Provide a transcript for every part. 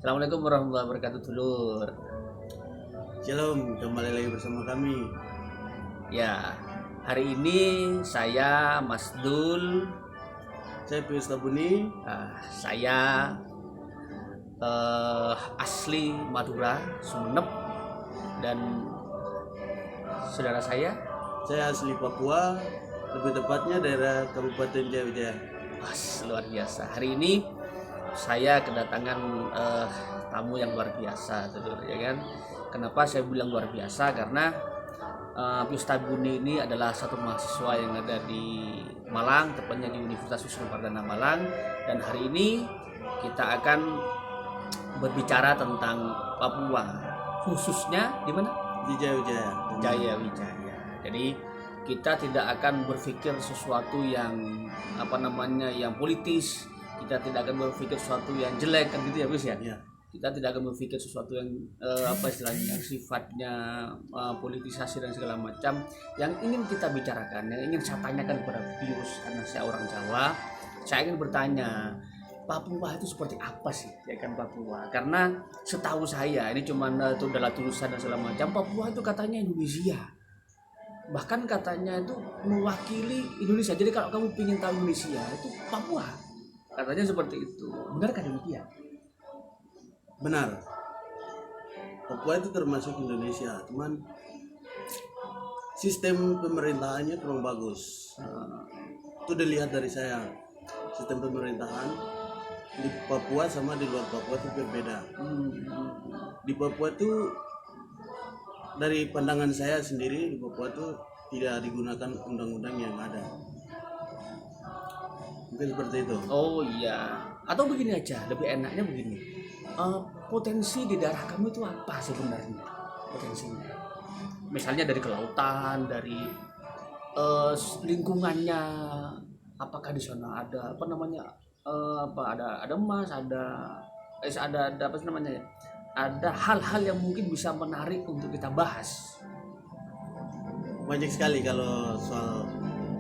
Assalamualaikum warahmatullahi wabarakatuh, dulur. Shalom, kembali lagi bersama kami. Ya, hari ini saya Mas Dul, Saya Pius Tabuni. saya asli Madura, Sumenep, dan saudara saya, Saya asli Papua, lebih tepatnya daerah Kabupaten Jaya. luar biasa. Hari ini saya kedatangan tamu yang luar biasa, dulur, ya kan? Kenapa saya bilang luar biasa? Karena Pius Tabuni ini adalah satu mahasiswa yang ada di Malang, tepatnya di Universitas Wisnu Pardana Malang. Dan hari ini kita akan berbicara tentang Papua, khususnya di mana? Di Jaya. Jaya Wijaya. Jadi kita tidak akan berpikir sesuatu yang yang politis. Kita tidak akan berpikir sesuatu yang jelek, kan gitu ya, Pius ya? Ya. Kita tidak akan berpikir sesuatu yang istilahnya yang sifatnya politisasi dan segala macam. Yang ingin kita bicarakan, yang ingin saya tanyakan kepada Pius, karena saya orang Jawa, saya ingin bertanya, Papua itu seperti apa sih, ya kan, Papua? Karena setahu saya, ini cuma itu adalah tulisan dan segala macam, Papua itu katanya Indonesia, bahkan katanya itu mewakili Indonesia. Jadi kalau kamu ingin tahu Indonesia, itu Papua, katanya seperti itu. Benarkah demikian? Benar. Papua itu termasuk Indonesia, cuman sistem pemerintahannya kurang bagus. Itu dilihat dari saya. Sistem pemerintahan di Papua sama di luar Papua itu berbeda. Di Papua itu dari pandangan saya sendiri, di Papua itu tidak digunakan undang-undang yang ada. Mungkin seperti itu. Oh iya. Atau begini aja, lebih enaknya begini. Potensi di daerah kamu itu apa sebenarnya? Potensinya. Misalnya dari kelautan, dari lingkungannya. Apakah di sana ada ada emas, ada apa sih namanya ya? Ada hal-hal yang mungkin bisa menarik untuk kita bahas. Banyak sekali kalau soal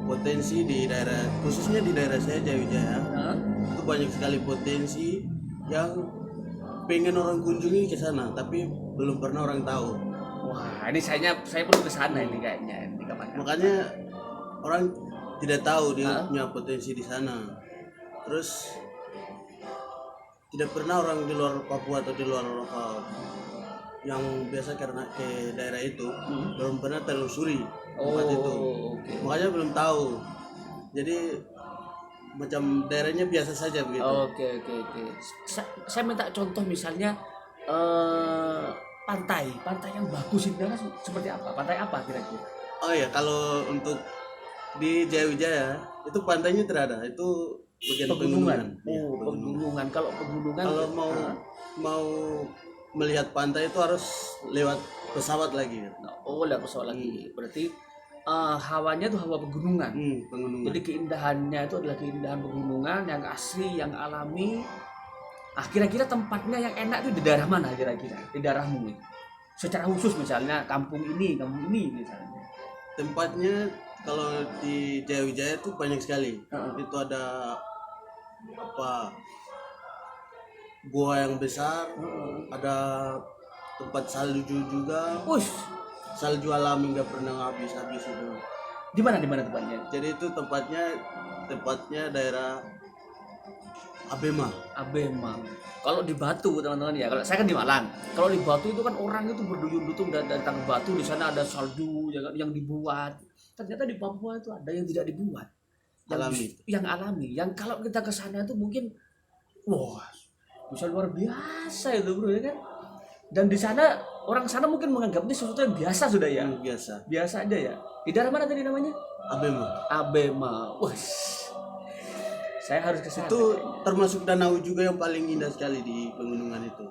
potensi di daerah, khususnya di daerah saya Jaya, itu banyak sekali potensi yang pengen orang kunjungi ke sana, tapi belum pernah orang tahu. Wah, ini saya perlu ke sana ini kayaknya, ini kapan-kapan. Makanya orang tidak tahu dia punya potensi di sana. Terus tidak pernah orang di luar Papua atau di luar yang biasa karena ke daerah itu belum pernah telusuri tempat itu. Okay. Makanya belum tahu. Jadi macam daerahnya biasa saja begitu. Oke. Saya minta contoh misalnya pantai yang bagus itu kan seperti apa? Pantai apa kira-kira? Oh ya, kalau untuk di Jaya itu pantainya tidak ada. Itu bagian pegunungan. Pegunungan. Kalau pegunungan, kalau mau melihat pantai itu harus lewat pesawat lagi. Lewat pesawat lagi. Berarti hawanya itu hawa pegunungan. Pegunungan. Jadi keindahannya itu adalah keindahan pegunungan yang asli, yang alami. Kira-kira tempatnya yang enak itu di daerah mana kira-kira? Di daerahmu itu? Secara khusus misalnya kampung ini misalnya. Tempatnya kalau di Jaya Wijaya itu banyak sekali. Itu ada gua yang besar, ada tempat salju juga. Salju alami nggak pernah habis itu. Di mana tempatnya? Jadi itu tempatnya daerah Abema. Kalau di Batu, teman-teman ya, kalau saya kan di Malang. Kalau di Batu itu kan orang itu berduyun-duyun datang ke Batu, di sana ada salju yang dibuat. Ternyata di Papua itu ada yang tidak dibuat. Yang alami. Yang kalau kita ke sana itu mungkin bisa luar biasa itu, bro, ya kan? Dan di sana orang sana mungkin menganggap ini sesuatu yang biasa sudah ya. Biasa aja ya. Di daerah mana tadi namanya? Abema. Saya harus ke sana. Itu termasuk danau juga yang paling indah sekali di pegunungan itu.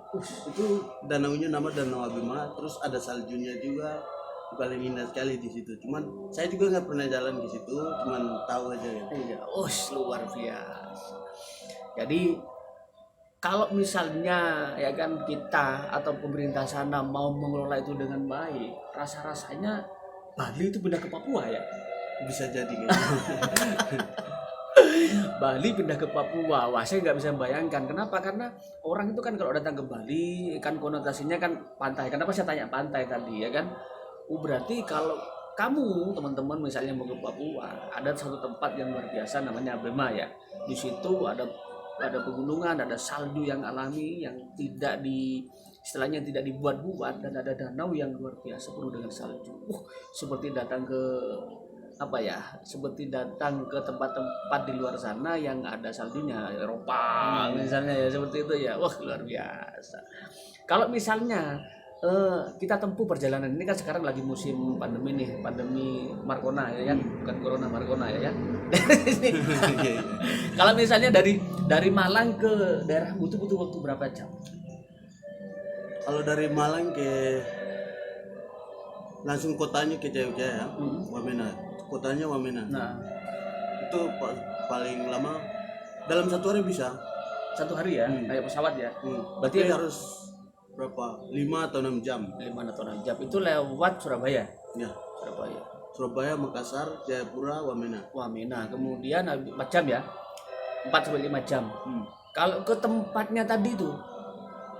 Itu danaunya nama Danau Abema, terus ada saljunya juga. Paling indah sekali di situ. Cuman saya juga nggak pernah jalan di situ, cuman tahu aja ya. Luar biasa. Jadi kalau misalnya ya kan kita atau pemerintah sana mau mengelola itu dengan baik, rasa-rasanya Bali itu pindah ke Papua ya. Bisa jadi. Bali pindah ke Papua, wah saya nggak bisa bayangkan. Kenapa? Karena orang itu kan kalau datang ke Bali kan konotasinya kan pantai. Kenapa saya tanya pantai tadi ya kan? Berarti kalau kamu teman-teman misalnya mau ke Papua, ada satu tempat yang luar biasa namanya Abema ya. Di situ ada pegunungan, ada salju yang alami yang tidak di istilahnya tidak dibuat-buat, dan ada danau yang luar biasa penuh dengan salju. Seperti datang ke apa ya? Seperti datang ke tempat-tempat di luar sana yang ada saljunya, Eropa misalnya ya, seperti itu ya. Wah, luar biasa. Kalau misalnya kita tempuh perjalanan ini kan sekarang lagi musim pandemi nih, pandemi Marcona ya kan, bukan corona, Marcona ya kan. Kalau misalnya dari Malang ke daerah butuh waktu berapa jam? Kalau dari Malang ke langsung kotanya ke Jayapura, Wamena. Kotanya Wamena. Nah, Itu paling lama dalam 1 hari bisa. 1 hari ya, kayak pesawat ya. Berarti harus berapa? 5 atau 6 jam. 5 atau 6 jam itu lewat Surabaya. Ya. Surabaya. Surabaya, Makassar, Jayapura, Wamena. Wamena. Kemudian 4 jam ya. 4 sampai 5 jam. Kalau ke tempatnya tadi itu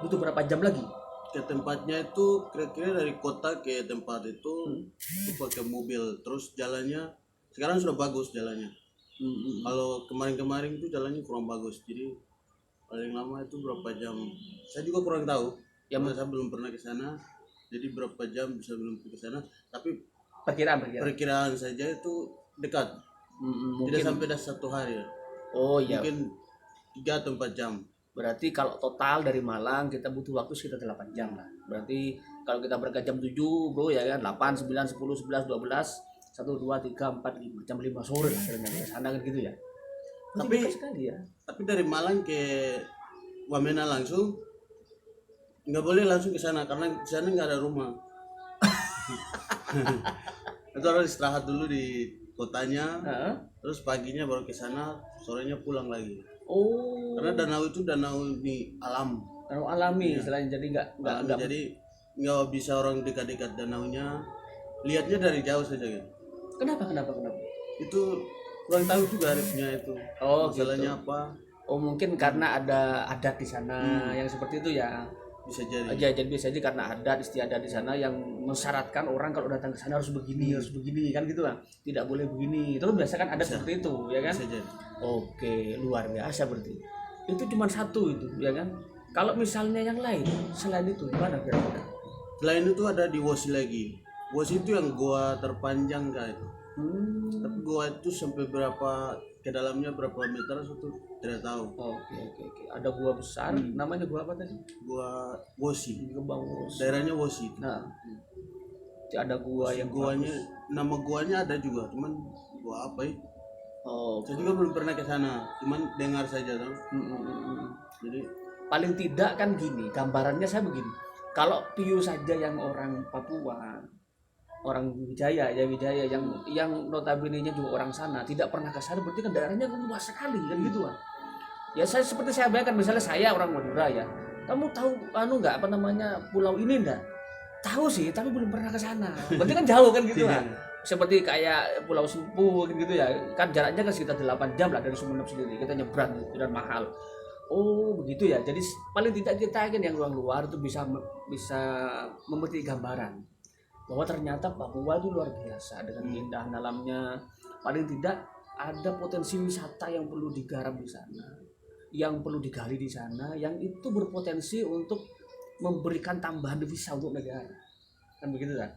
butuh berapa jam lagi? Ke tempatnya itu kira-kira dari kota ke tempat itu pakai mobil. Terus jalannya sekarang sudah bagus jalannya. Kalau kemarin-kemarin itu jalannya kurang bagus. Jadi paling lama itu berapa jam? Saya juga kurang tahu. Ya, saya belum pernah ke sana. Jadi berapa jam bisa belum ke sana. Tapi perkiraan saja itu dekat. Tidak sampai dah 1 hari. Oh iya. Mungkin 3 atau 4 jam. Berarti kalau total dari Malang kita butuh waktu sekitar 8 jam lah. Berarti kalau kita berangkat jam 7 bro ya kan, 8, 9, 10, 11, 12, 1, 2, 3, 4, 5, jam 5 sore lah ke sana kan gitu ya. Tapi sekali ya. Tapi dari Malang ke Wamena langsung nggak boleh langsung ke sana karena di sana nggak ada rumah. Itu harus istirahat dulu di kotanya, terus paginya baru ke sana, sorenya pulang lagi. Oh. Karena danau itu danau ini alam. Danau alami istilahnya, jadi nggak jadi nggak bisa orang dekat-dekat danaunya, lihatnya dari jauh saja gitu. Kenapa? Itu kurang tahu juga harusnya itu. Oh, masalahnya gitu. apa? Oh, mungkin karena ada adat di sana yang seperti itu ya. Bisa jadi. Jadi bisa aja karena adat istiadat di sana yang mensyaratkan orang kalau datang ke sana harus begini, kan gitu lah. Tidak boleh begini. Itu kan biasa kan ada seperti itu, ya kan? Bisa jadi. Oke, luar biasa berarti. Itu cuma satu itu, ya kan? Kalau misalnya yang lain selain itu gimana kira-kira? Selain itu ada di Wosi lagi. Wosi itu yang gua terpanjang kah itu. Tapi gua itu sampai berapa ke dalamnya berapa meter itu tidak tahu. Oke. Ada gua besar, namanya gua apa tadi? Gua Wosi. Gebang Wosi. Daerahnya Wosi. Nah, ada gua yang guanya bagus. Nama guanya ada juga, cuman gua apa ya? Oh, saya juga belum pernah ke sana, cuman dengar saja tuh. Jadi paling tidak kan gini, gambarannya saya begini. Kalau Pio saja yang orang Papua, orang Wijaya yang notabene-nya juga orang sana, tidak pernah ke sana, berarti kan daerahnya luas sekali kan gitu kan. Ya seperti saya bayangkan, misalnya saya orang Madura ya. Kamu tahu nggak apa namanya pulau ini enggak? Tahu sih, tapi belum pernah ke sana. Berarti kan jauh kan gitu kan. Seperti kayak Pulau Sempu gitu ya. Kan jaraknya kan sekitar 8 jam lah dari Sumeneb sendiri. Kita nyebrang gitu dan mahal. Oh, begitu ya. Jadi paling tidak kita kan yang luar itu bisa memberi gambaran bahwa ternyata Papua itu luar biasa dengan keindahan alamnya. Paling tidak ada potensi wisata yang perlu digarap di sana, yang perlu digali di sana, yang itu berpotensi untuk memberikan tambahan devisa untuk negara. Kan begitu kan?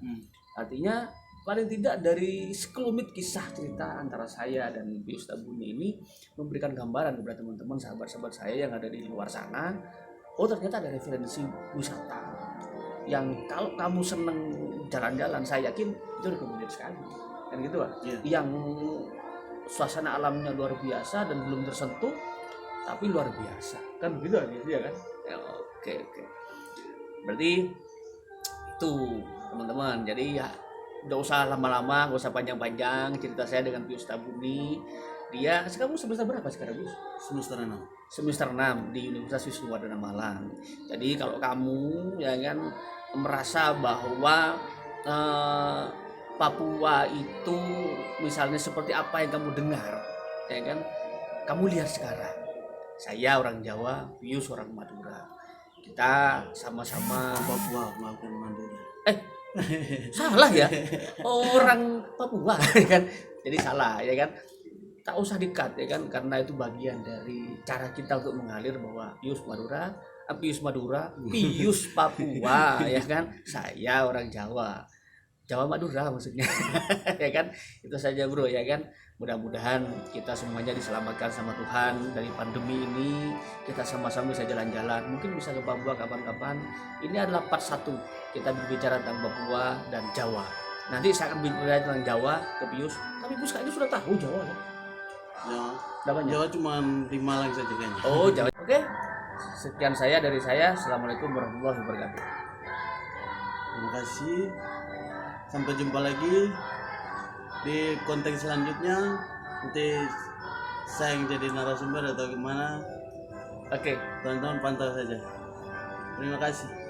Artinya paling tidak dari sekelumit kisah cerita antara saya dan Pius Tabuni ini memberikan gambaran kepada teman-teman sahabat-sahabat saya yang ada di luar sana. Oh, ternyata ada referensi wisata yang kalau kamu seneng jalan-jalan, saya yakin itu rekomendasi sekali. Kan gitu kan? Yang suasana alamnya luar biasa dan belum tersentuh tapi luar biasa. Kan begitu ya kan? Ya, oke. Berarti itu teman-teman. Jadi ya udah usah lama-lama, gak usah panjang-panjang cerita saya dengan Pius Tabuni. Dia kamu semester berapa sekarang, Pius? Semester 6. Semester 6 di Universitas Wisnuwardana Malang. Jadi kalau kamu ya kan merasa bahwa Papua itu misalnya seperti apa yang kamu dengar, ya kan? kamu lihat sekarang, saya orang Jawa, Pius orang Madura, kita sama-sama Papua maafkan Madura. salah ya, orang Papua ya kan, jadi salah ya kan, tak usah dikat ya kan, karena itu bagian dari cara kita untuk mengalir bahwa Pius Madura, Pius Papua ya kan, saya orang Jawa Madura maksudnya ya kan, itu saja bro ya kan. Mudah-mudahan kita semuanya diselamatkan sama Tuhan dari pandemi ini, kita sama-sama bisa jalan-jalan, mungkin bisa ke Papua kapan-kapan. Ini adalah part 1 kita berbicara tentang Papua dan Jawa. Nanti saya akan berbicara tentang Jawa ke Pius, tapi Pius kayaknya sudah tahu Jawa ya. Ya, Udah banyak? Jawa cuma di Malang saja kayaknya. Oh Jawa. Oke, sekian dari saya. Assalamualaikum warahmatullahi wabarakatuh. Terima kasih. Sampai jumpa lagi di konten selanjutnya. Nanti saya yang jadi narasumber atau gimana, Oke. teman-teman pantau saja. Terima kasih.